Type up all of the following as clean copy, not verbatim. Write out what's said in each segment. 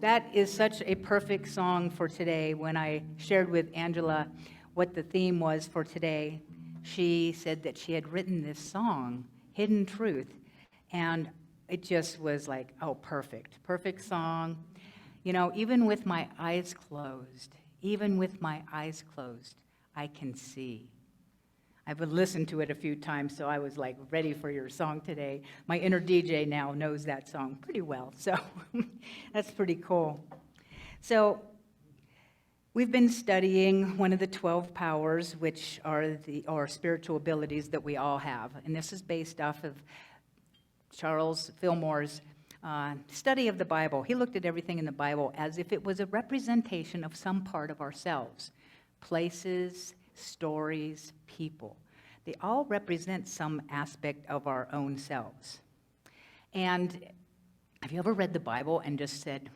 That is such a perfect song for today. When I shared with Angela what the theme was for today, she said that she had written this song, Hidden Truth, and it just was like, oh, perfect song. You know, even with my eyes closed, I can see. I've listened to it a few times, so I was like ready for your song today. My inner DJ now knows that song pretty well, so that's pretty cool. So we've been studying one of the 12 powers, which are or spiritual abilities that we all have, and this is based off of Charles Fillmore's study of the Bible. He looked at everything in the Bible as if it was a representation of some part of ourselves, places, stories, people. They all represent some aspect of our own selves. And have you ever read the Bible and just said,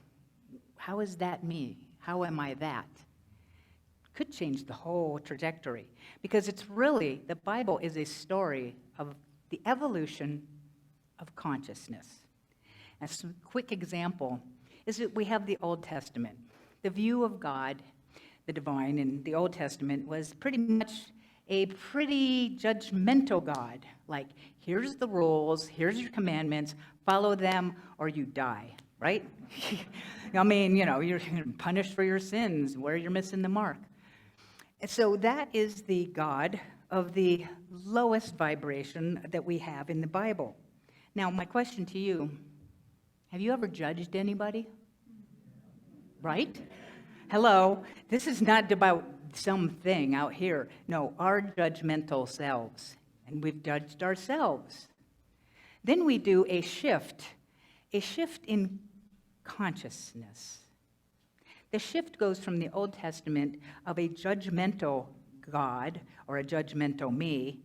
how is that me? How am I that? Could change the whole trajectory, because it's really, the Bible is a story of the evolution of consciousness. A quick example is that we have the Old Testament. The view of God, the divine in the Old Testament, was pretty much a pretty judgmental God. Like, here's the rules, here's your commandments, follow them or you die, right? I mean, you know, you're punished for your sins, where you're missing the mark. And so that is the God of the lowest vibration that we have in the Bible. Now, my question to you, have you ever judged anybody? Right? Hello, this is not about something out here. No, our judgmental selves. And we've judged ourselves. Then we do a shift in consciousness. The shift goes from the Old Testament of a judgmental God or a judgmental me,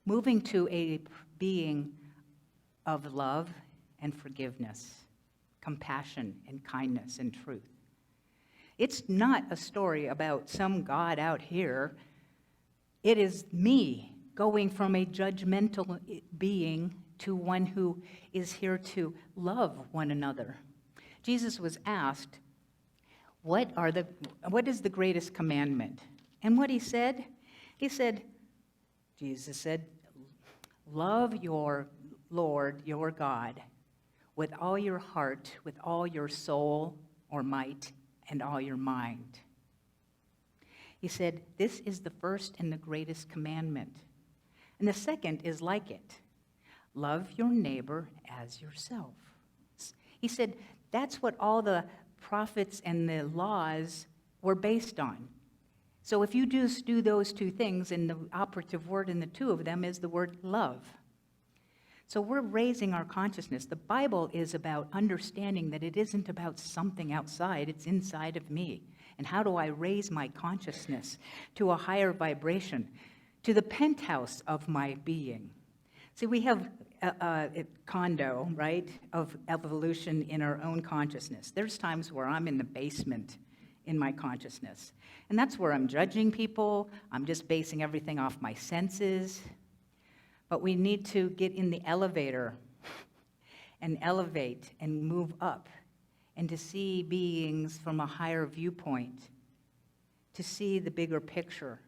moving to a being of love and forgiveness, compassion and kindness and truth. It's not a story about some God out here. It is me going from a judgmental being to one who is here to love one another. Jesus was asked, what is the greatest commandment? And what he said, Jesus said, love your Lord, your God, with all your heart, with all your soul or might, and all your mind. He said, this is the first and the greatest commandment. And the second is like it. Love your neighbor as yourself. He said, that's what all the prophets and the laws were based on. So if you just do those two things, and the operative word in the two of them is the word love. So we're raising our consciousness. The Bible is about understanding that it isn't about something outside, it's inside of me. And how do I raise my consciousness to a higher vibration, to the penthouse of my being? See, we have a condo, right, of evolution in our own consciousness. There's times where I'm in the basement in my consciousness. And that's where I'm judging people. I'm just basing everything off my senses. But we need to get in the elevator and elevate and move up and to see beings from a higher viewpoint, to see the bigger picture.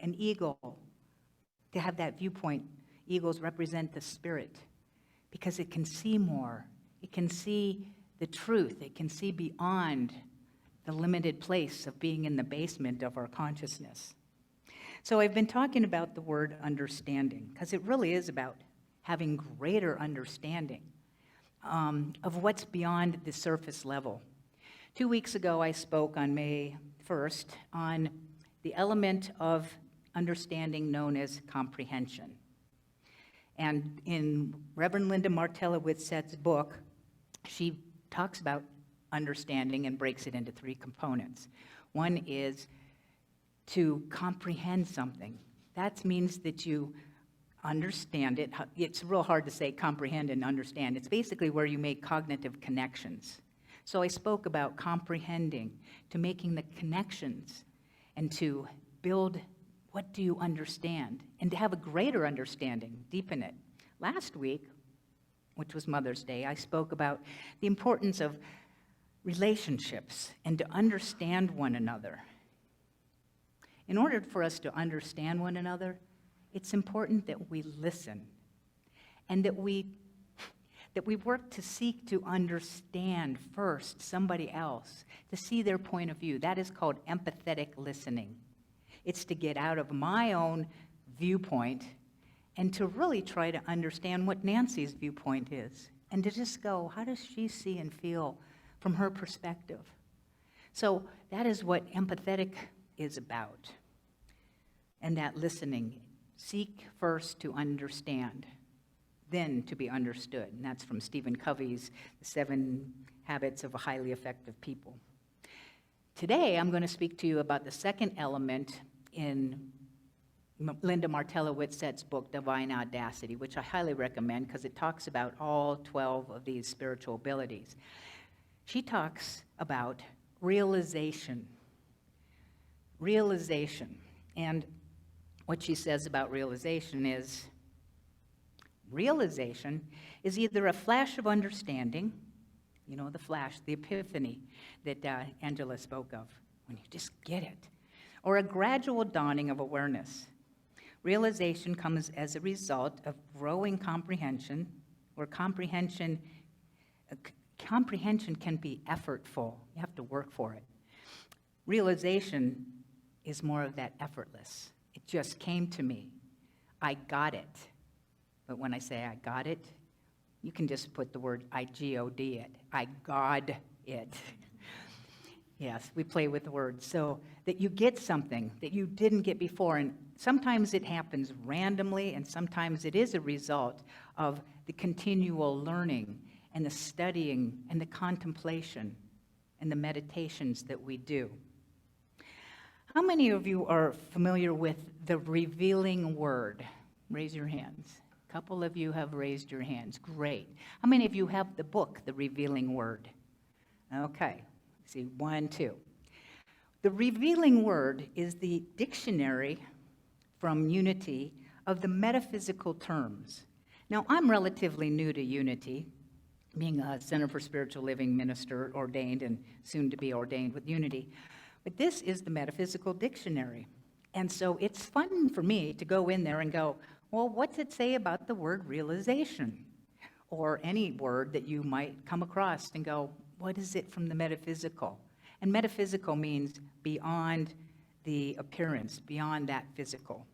An eagle, to have that viewpoint, eagles represent the spirit because it can see more. It can see the truth. It can see beyond the limited place of being in the basement of our consciousness. So I've been talking about the word understanding, because it really is about having greater understanding of what's beyond the surface level. 2 weeks ago, I spoke on May 1st on the element of understanding known as comprehension. And in Reverend Linda Martella-Whitsett's book, she talks about understanding and breaks it into 3 components. One is to comprehend something. That means that you understand it. It's real hard to say comprehend and understand. It's basically where you make cognitive connections. So I spoke about comprehending, to making the connections, and to build what do you understand, and to have a greater understanding, deepen it. Last week, which was Mother's Day, I spoke about the importance of relationships and to understand one another. In order for us to understand one another, it's important that we listen and that we work to seek to understand first somebody else, to see their point of view. That is called empathetic listening. It's to get out of my own viewpoint and to really try to understand what Nancy's viewpoint is, and to just go, how does she see and feel from her perspective? So that is what empathetic is about. And that listening, seek first to understand, then to be understood. And that's from Stephen Covey's 7 Habits of Highly Effective People. Today, I'm going to speak to you about the second element in Linda Martella Whitsett's book, Divine Audacity, which I highly recommend because it talks about all 12 of these spiritual abilities. She talks about realization. Realization. And what she says about realization is either a flash of understanding, you know, the flash, the epiphany that Angela spoke of, when you just get it, or a gradual dawning of awareness. Realization comes as a result of growing comprehension, where comprehension can be effortful. You have to work for it. Realization is more of that effortless. It just came to me. I got it. But when I say I got it, you can just put the word I-G-O-D it. I God it. Yes, we play with words. So that you get something that you didn't get before. And sometimes it happens randomly, and sometimes it is a result of the continual learning and the studying and the contemplation and the meditations that we do. How many of you are familiar with the revealing word? Raise your hands. A couple of you have raised your hands. Great. How many of you have the book, The Revealing Word? Okay. See, 1, 2. The revealing word is the dictionary from Unity of the metaphysical terms. Now, I'm relatively new to Unity, being a Center for Spiritual Living minister, ordained and soon to be ordained with Unity. But this is the metaphysical dictionary. And so it's fun for me to go in there and go, well, what's it say about the word realization? Or any word that you might come across and go, what is it from the metaphysical? And metaphysical means beyond the appearance, beyond that physical.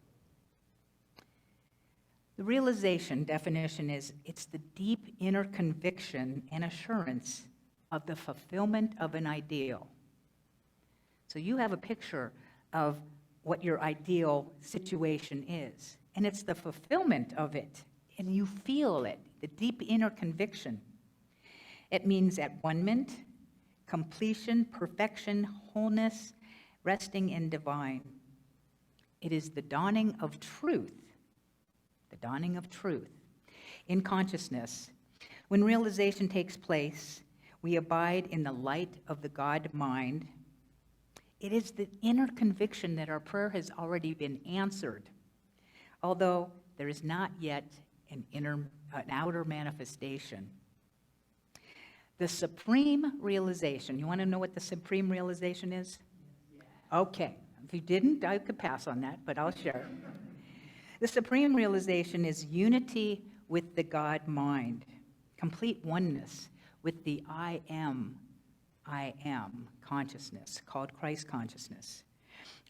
The realization definition is, it's the deep inner conviction and assurance of the fulfillment of an ideal. So you have a picture of what your ideal situation is, and it's the fulfillment of it, and you feel it, the deep inner conviction. It means at one-ment, completion, perfection, wholeness, resting in divine. It is the dawning of truth, in consciousness. When realization takes place, we abide in the light of the God mind. It is the inner conviction that our prayer has already been answered, although there is not yet an outer manifestation. The supreme realization. You want to know what the supreme realization is? Okay. If you didn't, I could pass on that, but I'll share. The supreme realization is unity with the God mind, complete oneness with the I am consciousness, called Christ consciousness.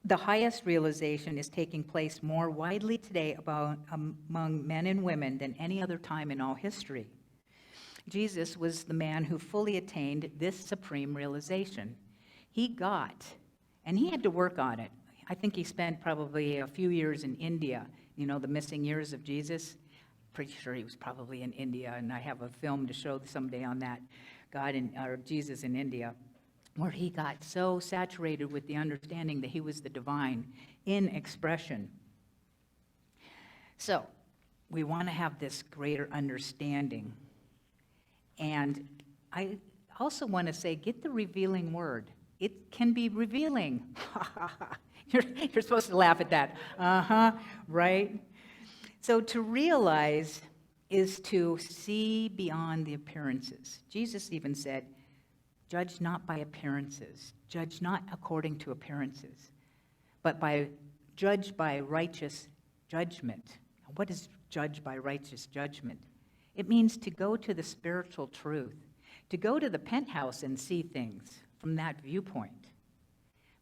The highest realization is taking place more widely today among men and women than any other time in all history. Jesus was the man who fully attained this supreme realization. He got, and he had to work on it. I think he spent probably a few years in India, you know, the missing years of Jesus. Pretty sure he was probably in India, and I have a film to show someday on that, Jesus in India, where he got so saturated with the understanding that he was the divine in expression. So, we want to have this greater understanding. And I also want to say, get the revealing word. It can be revealing. You're supposed to laugh at that. Right? So to realize is to see beyond the appearances. Jesus even said, Judge not by appearances. Judge not according to appearances, but judge by righteous judgment. What is judge by righteous judgment? It means to go to the spiritual truth, to go to the penthouse and see things from that viewpoint.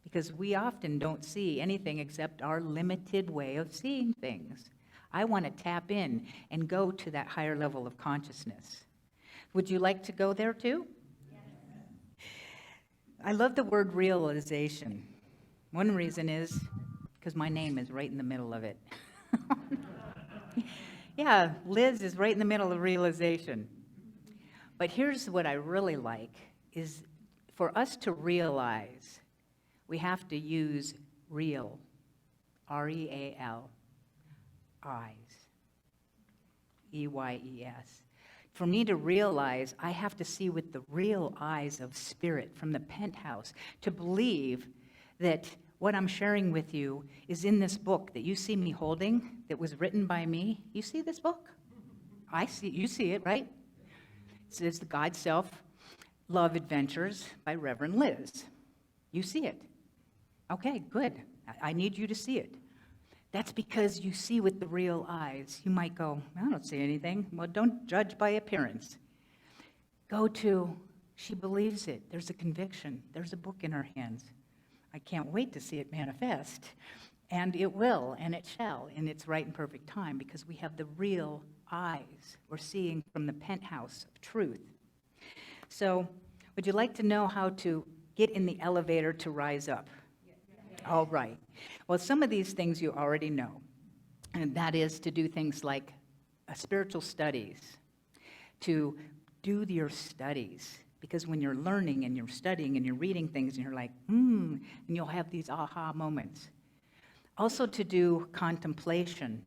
Because we often don't see anything except our limited way of seeing things. I want to tap in and go to that higher level of consciousness. Would you like to go there too? Yes. I love the word realization. One reason is because my name is right in the middle of it. Yeah, Liz is right in the middle of realization. But here's what I really like, is for us to realize, we have to use real, R-E-A-L, eyes, E-Y-E-S. For me to realize, I have to see with the real eyes of spirit from the penthouse to believe that what I'm sharing with you is in this book that you see me holding, that was written by me. You see this book? You see it, right? It says The God Self-Love Adventures by Reverend Liz. You see it. Okay, good. I need you to see it. That's because you see with the real eyes. You might go, I don't see anything. Well, don't judge by appearance. Go to, she believes it. There's a conviction. There's a book in her hands. I can't wait to see it manifest. And it will, and it shall, in its right and perfect time, because we have the real eyes. We're seeing from the penthouse of truth. So, would you like to know how to get in the elevator to rise up? All right. Well, some of these things you already know, and that is to do things like spiritual studies, to do your studies. Because when you're learning and you're studying and you're reading things and you're like, and you'll have these aha moments. Also to do contemplation.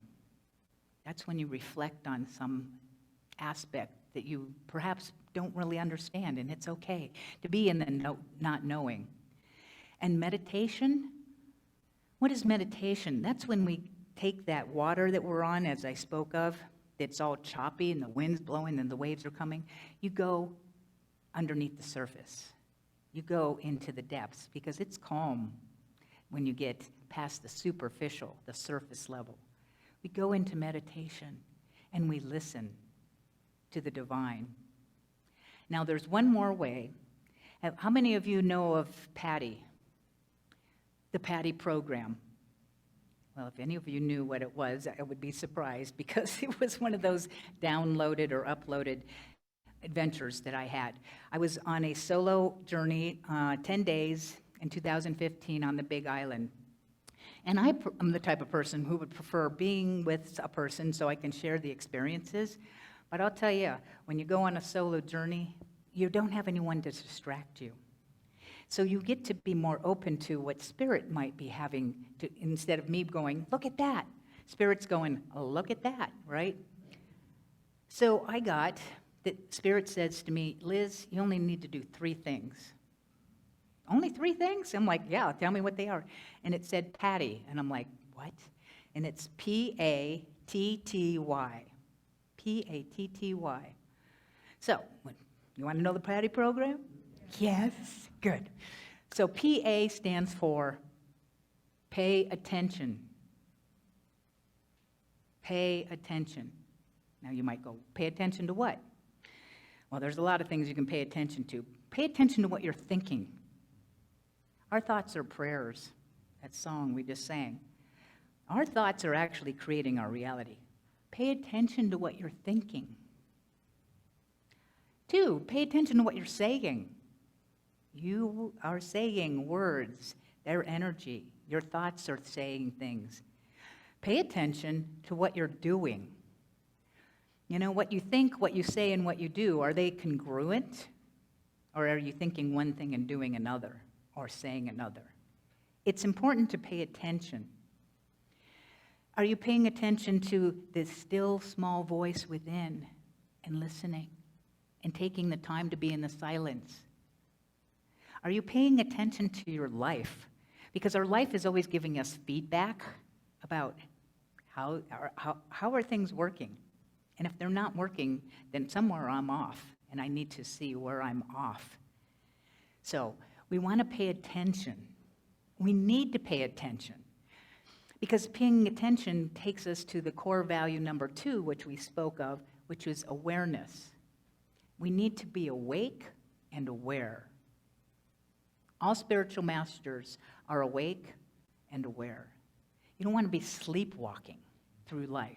That's when you reflect on some aspect that you perhaps don't really understand, and it's okay to be in the not knowing. And meditation, what is meditation? That's when we take that water that we're on, as I spoke of, that's all choppy and the wind's blowing and the waves are coming. You go underneath the surface. You go into the depths because it's calm when you get past the superficial, the surface level. We go into meditation and we listen to the divine. Now there's one more way. How many of you know of P.A.T.T.Y? The P.A.T.T.Y program. Well, if any of you knew what it was, I would be surprised because it was one of those downloaded or uploaded adventures that I had. I was on a solo journey, 10 days in 2015 on the Big Island. And I'm the type of person who would prefer being with a person so I can share the experiences. But I'll tell you, when you go on a solo journey, you don't have anyone to distract you. So you get to be more open to what Spirit might be having, instead of me going, look at that. Spirit's going, oh, look at that, right? So Spirit says to me, Liz, you only need to do 3 things. Only 3 things? I'm like, yeah, tell me what they are. And it said P.A.T.T.Y. And I'm like, what? And it's P-A-T-T-Y. P-A-T-T-Y. So, you want to know the P.A.T.T.Y program? Yes, good. So P-A stands for pay attention. Pay attention. Now you might go, pay attention to what? Well, there's a lot of things you can pay attention to. Pay attention to what you're thinking. Our thoughts are prayers. That song we just sang. Our thoughts are actually creating our reality. Pay attention to what you're thinking. 2, pay attention to what you're saying. You are saying words. They're energy. Your thoughts are saying things. Pay attention to what you're doing. You know, what you think, what you say, and what you do, are they congruent? Or are you thinking one thing and doing another, or saying another? It's important to pay attention. Are you paying attention to the still small voice within and listening and taking the time to be in the silence? Are you paying attention to your life? Because our life is always giving us feedback about how are things working. And if they're not working, then somewhere I'm off, and I need to see where I'm off. So we want to pay attention. We need to pay attention. Because paying attention takes us to the core value number 2, which we spoke of, which is awareness. We need to be awake and aware. All spiritual masters are awake and aware. You don't want to be sleepwalking through life.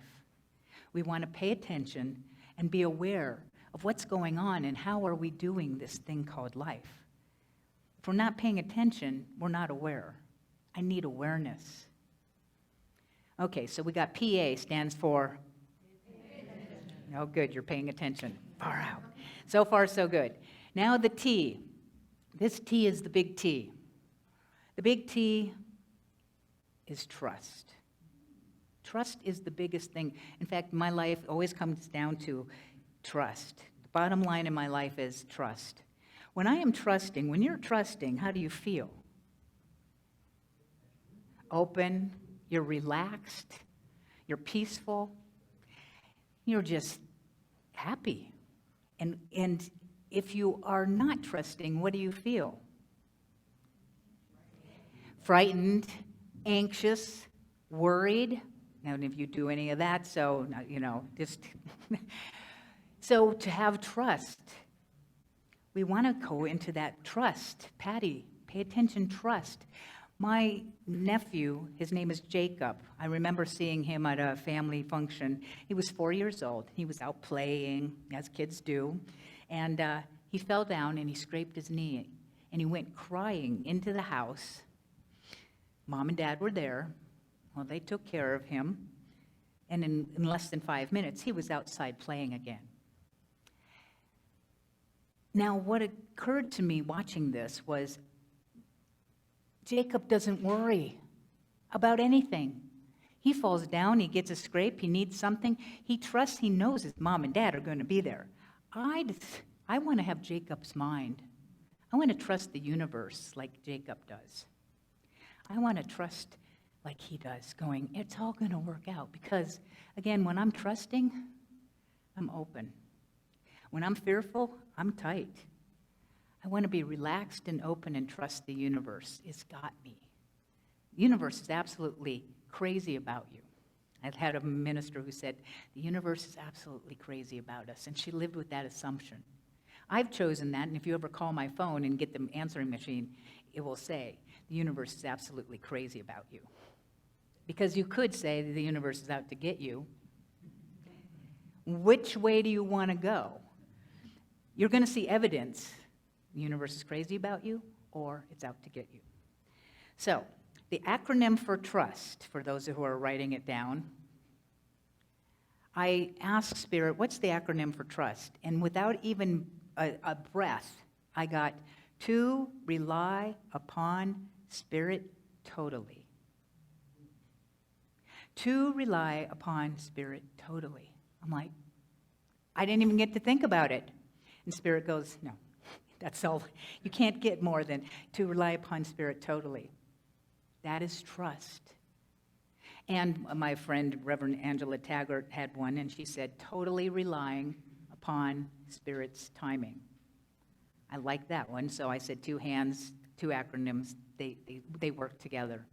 We want to pay attention and be aware of what's going on and how are we doing this thing called life. If we're not paying attention, we're not aware. I need awareness. Okay, so we got PA stands for? Oh, good, you're paying attention. Far out. So far, so good. Now the T. This T is the big T. The big T is trust. Trust is the biggest thing. In fact, my life always comes down to trust. The bottom line in my life is trust. When I am trusting, when you're trusting, how do you feel? Open. You're relaxed, you're peaceful, you're just happy. And if you are not trusting, what do you feel? Frightened, anxious, worried. Now, if you do any of that, so, just... So to have trust, we want to go into that trust. Patty, pay attention, trust. My nephew, his name is Jacob. I remember seeing him at a family function. He was 4 years old. He was out playing, as kids do, and he fell down and he scraped his knee, and he went crying into the house. Mom and Dad were there. Well, they took care of him, and in less than 5 minutes, he was outside playing again. Now, what occurred to me watching this was Jacob doesn't worry about anything. He falls down, he gets a scrape, he needs something. He trusts, he knows his mom and dad are going to be there. I want to have Jacob's mind. I want to trust the universe like Jacob does. I want to trust like he does, going, it's all going to work out. Because, again, when I'm trusting, I'm open. When I'm fearful, I'm tight. I want to be relaxed and open and trust the universe. It's got me. The universe is absolutely crazy about you. I've had a minister who said, the universe is absolutely crazy about us, and she lived with that assumption. I've chosen that, and if you ever call my phone and get the answering machine, it will say, the universe is absolutely crazy about you. Because you could say that the universe is out to get you. Which way do you want to go? You're going to see evidence. The universe is crazy about you, or it's out to get you. So, the acronym for trust, for those who are writing it down, I asked Spirit, what's the acronym for trust? And without even a breath, I got to rely upon Spirit totally. To rely upon Spirit totally. I'm like, I didn't even get to think about it. And Spirit goes, no. That's all. You can't get more than to rely upon Spirit totally. That is trust. And my friend, Reverend Angela Taggart, had one, and she said, totally relying upon Spirit's timing. I like that one, so I said 2 hands, 2 acronyms, they work together.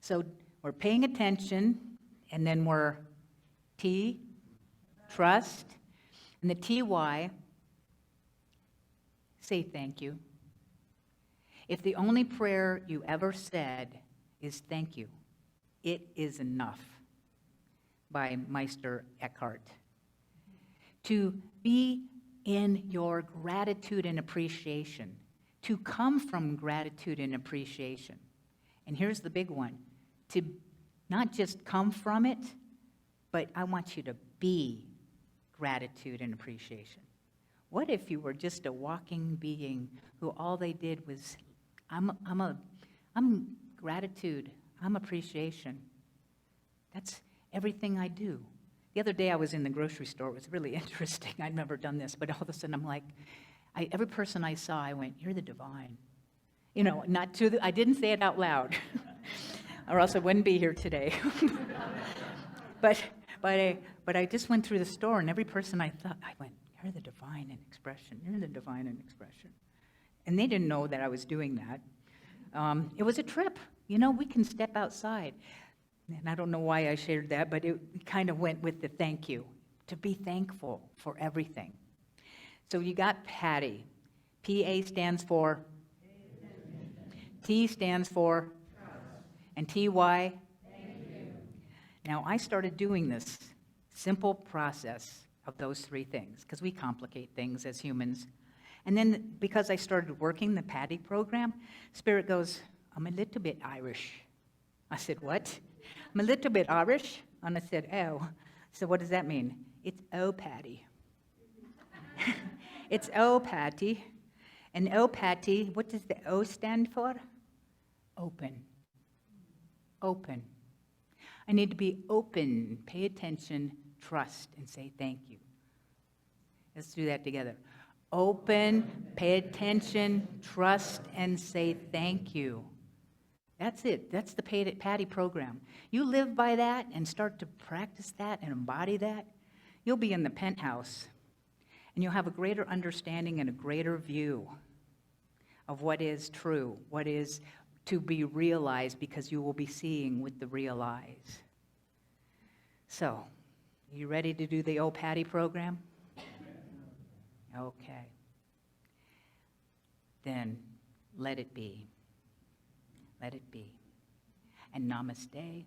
So we're paying attention, and then we're T, trust, and the T.Y, say thank you. If the only prayer you ever said is thank you, it is enough, by Meister Eckhart. To be in your gratitude and appreciation, to come from gratitude and appreciation. And here's the big one, to not just come from it, but I want you to be gratitude and appreciation. What if you were just a walking being who all they did was, I'm gratitude, I'm appreciation. That's everything I do. The other day I was in the grocery store. It was really interesting. I'd never done this, but all of a sudden I'm like, every person I saw, I went, you're the divine. I didn't say it out loud, or else I wouldn't be here today. But I just went through the store, and every person I went, you're the divine in expression. You're the divine in expression. And they didn't know that I was doing that. It was a trip. We can step outside. And I don't know why I shared that, but it kind of went with the thank you, to be thankful for everything. So you got P.A.T.T.Y. P.A. stands for? T stands for? And T.Y? Now, I started doing this simple process of those three things, because we complicate things as humans. And then, because I started working the P.A.T.T.Y. program, Spirit goes, I'm a little bit Irish. I said, what? I'm a little bit Irish. And I said, oh. So what does that mean? It's Patty. It's Patty. And Patty, what does the O stand for? Open. Open. I need to be open, pay attention, trust, and say thank you. Let's do that together. Open, pay attention, trust, and say thank you. That's it. That's the P.A.T.T.Y. program. You live by that and start to practice that and embody that, you'll be in the penthouse, and you'll have a greater understanding and a greater view of what is true, what is to be realized, because you will be seeing with the real eyes. So, you ready to do the P.A.T.T.Y. program? Okay. Then, let it be. Let it be. And namaste.